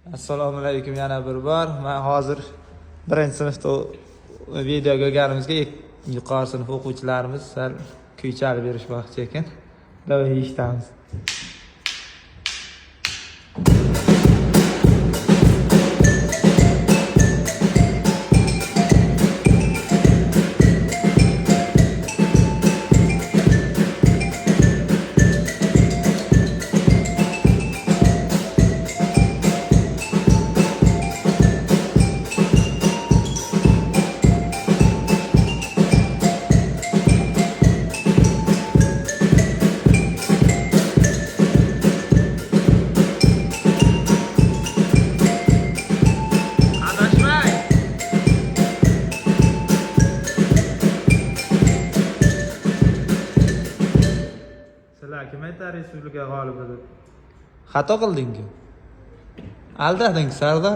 Assalomu alaykum yana bir bor. Men hozir 1-sinfda video ko'rganimizga yuqori sinf o'quvchilarimiz sal kuy chalib berishmoqchi ekan. Davay eshitamiz. Kim aytar respublika g'olibi deb? Xato qilding-ku. Aldading, Sardor.